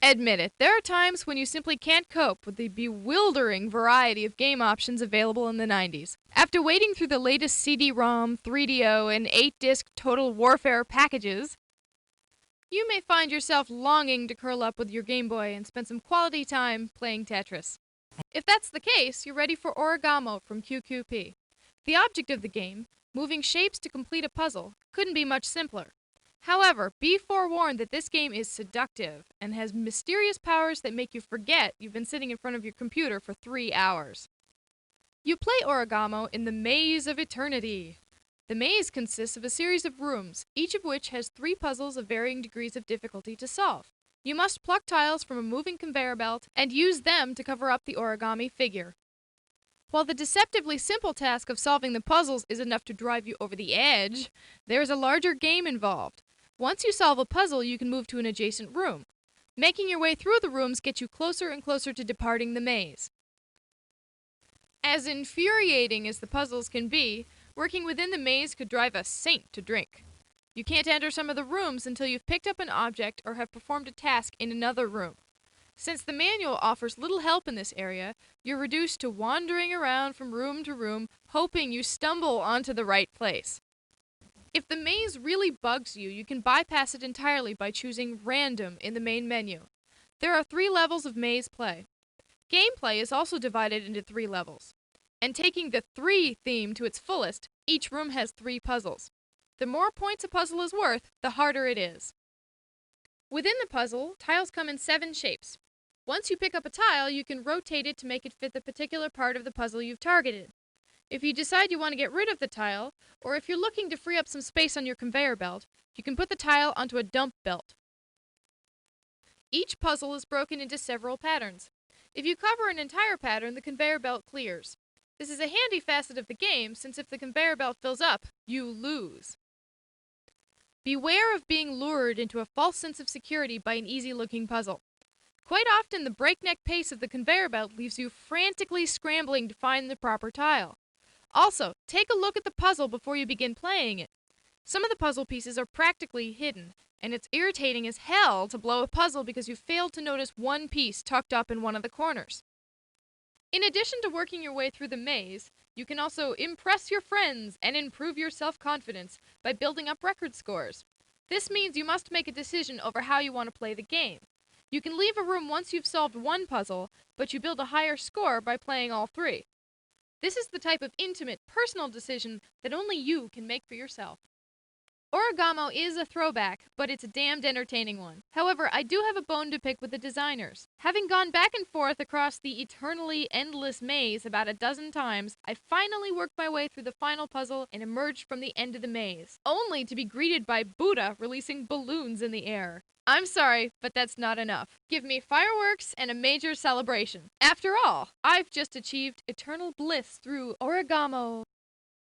Admit it, there are times when you simply can't cope with the bewildering variety of game options available in the 90s. After wading through the latest CD-ROM, 3DO, and 8-disc Total Warfare packages, you may find yourself longing to curl up with your Game Boy and spend some quality time playing Tetris. If that's the case, you're ready for Origamo from QQP. The object of the game, moving shapes to complete a puzzle, couldn't be much simpler. However, be forewarned that this game is seductive and has mysterious powers that make you forget you've been sitting in front of your computer for 3 hours. You play Origamo in the Maze of Eternity. The maze consists of a series of rooms, each of which has 3 puzzles of varying degrees of difficulty to solve. You must pluck tiles from a moving conveyor belt and use them to cover up the origami figure. While the deceptively simple task of solving the puzzles is enough to drive you over the edge, there is a larger game involved. Once you solve a puzzle, you can move to an adjacent room. Making your way through the rooms gets you closer and closer to departing the maze. As infuriating as the puzzles can be, working within the maze could drive a saint to drink. You can't enter some of the rooms until you've picked up an object or have performed a task in another room. Since the manual offers little help in this area, you're reduced to wandering around from room to room, hoping you stumble onto the right place. If the maze really bugs you, you can bypass it entirely by choosing Random in the main menu. There are 3 levels of maze play. Gameplay is also divided into 3 levels. And taking the 3 theme to its fullest, each room has 3 puzzles. The more points a puzzle is worth, the harder it is. Within the puzzle, tiles come in 7 shapes. Once you pick up a tile, you can rotate it to make it fit the particular part of the puzzle you've targeted. If you decide you want to get rid of the tile, or if you're looking to free up some space on your conveyor belt, you can put the tile onto a dump belt. Each puzzle is broken into several patterns. If you cover an entire pattern, the conveyor belt clears. This is a handy facet of the game, since if the conveyor belt fills up, you lose. Beware of being lured into a false sense of security by an easy-looking puzzle. Quite often, the breakneck pace of the conveyor belt leaves you frantically scrambling to find the proper tile. Also, take a look at the puzzle before you begin playing it. Some of the puzzle pieces are practically hidden, and it's irritating as hell to blow a puzzle because you failed to notice one piece tucked up in one of the corners. In addition to working your way through the maze, you can also impress your friends and improve your self-confidence by building up record scores. This means you must make a decision over how you want to play the game. You can leave a room once you've solved one puzzle, but you build a higher score by playing all 3. This is the type of intimate, personal decision that only you can make for yourself. Origamo is a throwback, but it's a damned entertaining one. However, I do have a bone to pick with the designers. Having gone back and forth across the eternally endless maze about a dozen times, I finally worked my way through the final puzzle and emerged from the end of the maze, only to be greeted by Buddha releasing balloons in the air. I'm sorry, but that's not enough. Give me fireworks and a major celebration. After all, I've just achieved eternal bliss through Origamo.